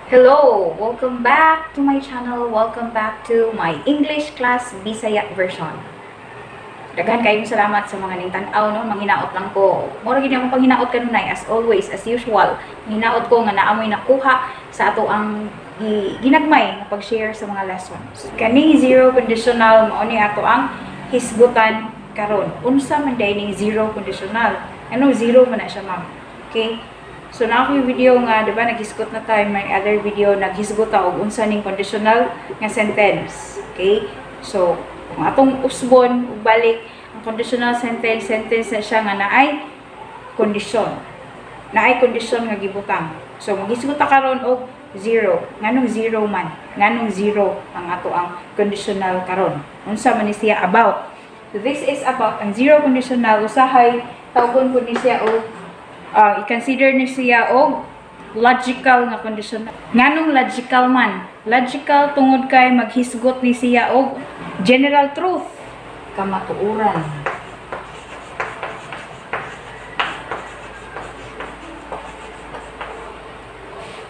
Hello! Welcome back to my channel. Welcome back to my English class Bisaya version. Daghan kayong salamat sa mga ningtan-aw no, manghinaot lang ko. Mura gid akong panghinaot kanunay as always, as usual. Hinaot ko nga naamoy nakuha sa ato ang ginagmay na pag-share sa mga lessons. Kani zero conditional mao ni ato ang hisgutan karon. Unsa man ning zero conditional? Ano zero man na siya, ma'am? Okay? So na ako yung video nga, diba, naghisgot na tayo, may other video, naghisgot ta og unsa ning conditional nga sentence. Okay? So, kung atong usbon, ug balik, ang conditional sentence na siya nga naay kondisyon. Naay kondisyon nga gibutang. So, maghisgot ta karon og zero. Nganong zero man? Nganong zero ang ato ang conditional karon? Unsa man ni siya about? So, this is about ang zero conditional, usahay, tawgon ko ni siya og i-consider ni siya og logical nga conditional. Nganong logical man? Logical tungod kay maghisgot ni siya og general truth, kamatuoran.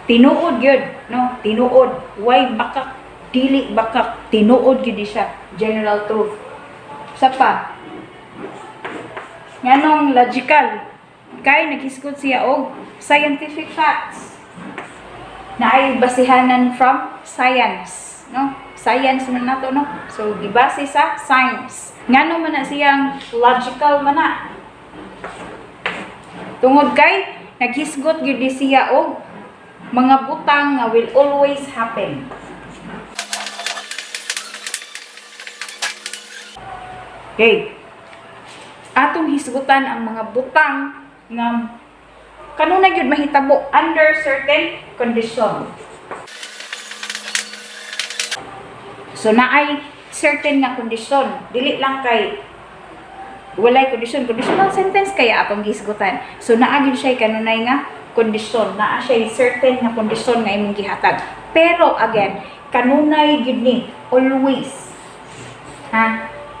Tinuod gyud, no? Tinuod. Why bakak? Dili bakak. Tinuod gyud siya. General truth. Sa pa? Nganong logical? Kay naghisgot siya og scientific facts na ay basihanan from science, no? Science man nato, no? So gibase sa science. Ngano man na siyang logical man na? Tungod kay naghisgot gyud siya og mga butang nga will always happen. Okay. Atong hisgutan ang mga butang nga kanunay gyud mahitabo under certain condition. So naay certain nga condition, dili lang kay walay condition, conditional sentence kaya atong gisgutan. So naa gyud siya kanunay nga condition, naa siya certain nga condition nga imong gihatag. Pero again, kanunay gyud ni always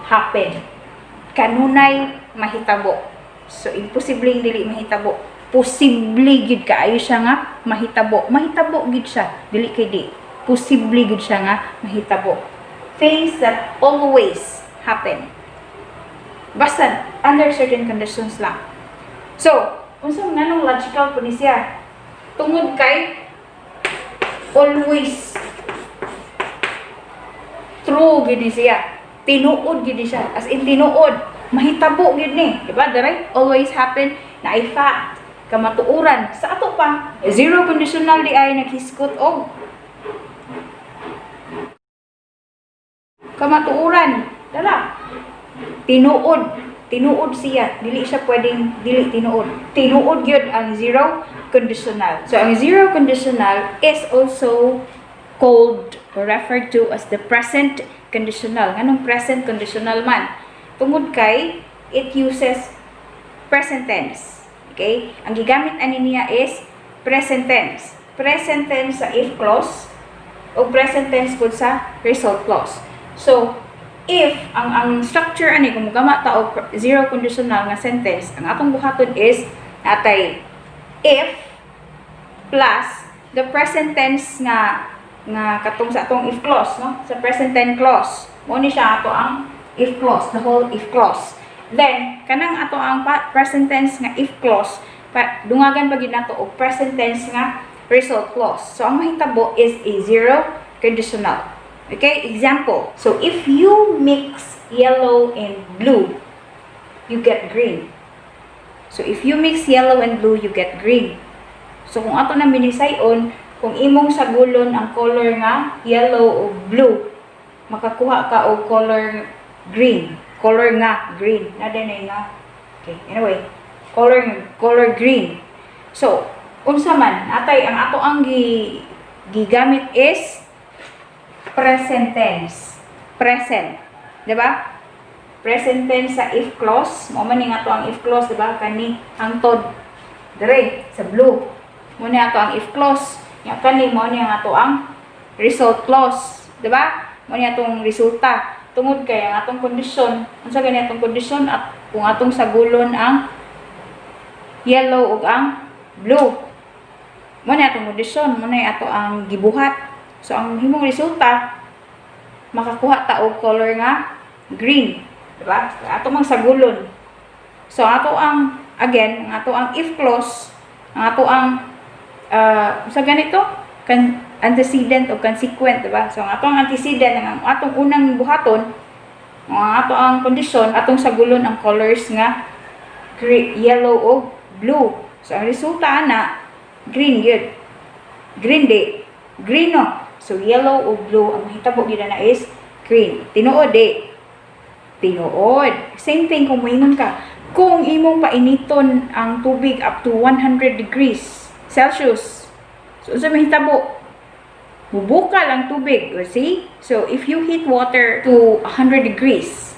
happen. Kanunay mahitabo. So, imposibleng dili mahitabo. Posible gid kaayo siya nga mahitabo. Mahitabo gid siya. Dili kay di. Posible gid siya nga mahitabo. Things that always happen. Basta, under certain conditions lang. So, unsa nanong logical po ni siya? Tungod kay always true gid ni siya. Tinuod gid siya. As in, tinuod. Mahitabo gid ni, diba? Direct always happen na ay fact, kamatuoran. Sa ato pa, zero conditional di ay naghisgot og kamatuoran. Dala. Tinuod siya. Dili siya pwedeng dili tinuod. Tinuod gyud ang zero conditional. So ang zero conditional is also called or referred to as the present conditional. Nganong present conditional man? Tungod kay it uses present tense. Okay? Ang gigamit ani niya is present tense. Present tense sa if clause o present tense pud sa result clause. So, if ang structure ani kung gama ta og zero conditional nga sentence, ang atong buhaton is natay if plus the present tense nga katong sa atong if clause, no? Sa present tense clause. Mo ni siya ato ang if clause, the whole if clause. Then, kanang ato ang present tense nga if clause, dungagan pa gid nato og present tense nga result clause. So, ang mahitabo is a zero conditional. Okay? Example. So, if you mix yellow and blue, you get green. So, if you mix yellow and blue, you get green. So, kung ato na minisayon, kung imong sagulon ang color nga yellow o blue, makakuha ka og color green. Color nga green. Nadanay nga. Okay. Anyway, color green. So, unsa man atay ang ato ang gigamit is present tense. Present. 'Di ba? Present tense sa if clause. Mo man ning ato ang if clause, 'di ba? Kani hangtod dire sa blue. Mo ni ato ang if clause. Nya kani mo ni ang ato ang result clause, 'di ba? Mo ni atong resulta. Tungod kay ang atong kondisyon, unsa gani atong kondisyon at kung atong sagulon ang yellow ug ang blue. mo na atong kondisyon, mo na ato ang gibuhat. So ang himong resulta makakuha ta og color nga green, diba? Ato mang sagulon. So ato ang again, ang ato ang if clause, ang ato ang sa ganito antecedent o consequent, diba? So ang ato ang antecedent, ang atong unang buhaton, ang ato ang kondisyon, atong sagulon ang colors nga yellow o blue. So ang resulta na green gyud. Green di. Green no. So yellow o blue ang mahitabo gyud na is green. Tinuod di. Tinuod. Same thing kung moingon ka. Kung imong painiton ang tubig up to 100 degrees Celsius. So unsa mahitabo? Bubukal ang tubig. You see? So if you heat water to 100 degrees,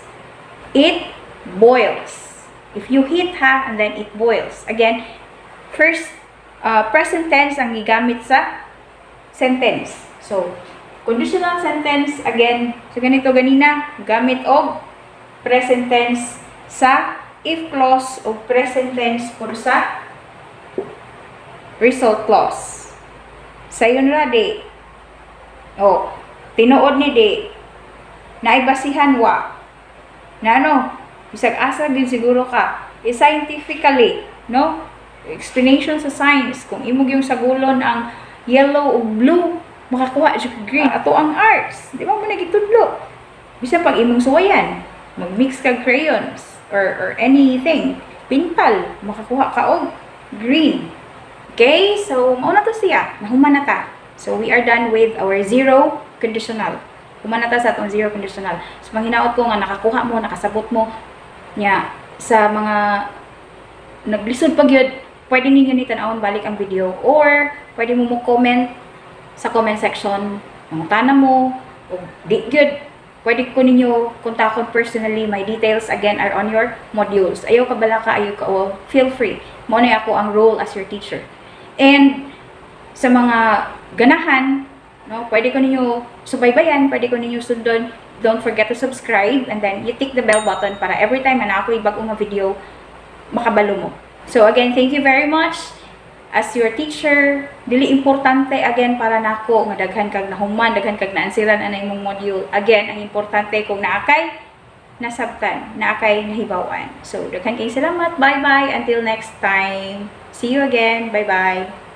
it boils. If you heat and then it boils. Again, first, present tense ang gigamit sa sentence. So, conditional sentence, again, so ganito ganina, gamit og present tense sa if clause o present tense for sa result clause. Sayon ra di. O, tinuod ni di. Naibasihan wa. Na ano? Bisag asa din siguro ka. Scientifically, no? Explanation sa science. Kung imog yung sagulon ang yellow o blue, makakuha siya green. Ato ang arts. Di ba mo nagitudlo? Bisa pag imong suwayan, mag-mix kag crayons or anything. Pintal, makakuha ka og green. Okay? So, mauna to siya. Nahuman na ta. So, we are done with our zero conditional. Human na ta sa atong zero conditional. So, manghinaot ko nga nakakuha mo, nakasabot mo nya sa mga naglisod pag yun, pwede ninyo ni tanawon balik ang video or pwede mo comment sa comment section ng tanam mo o di good. Pwede ko ninyo kontakon personally. My details again are on your modules. Ayaw ka balaka, ayaw ka, oh, feel free. Mo na ako ang role as your teacher. And sa mga ganahan, no, pwede ko ninyo subaybayan, pwede ko ninyo sundon. Don't forget to subscribe and then you tick the bell button para every time na ako ibag nga video, makabalo mo. So again, thank you very much. As your teacher, dili importante again para nako nga daghan kag nahuman, daghan kag naansiran anay imong module. Again, ang importante kung naakay nasabtan, naakay nahibawan. So daghan kay salamat. Bye-bye until next time. See you again. Bye-bye.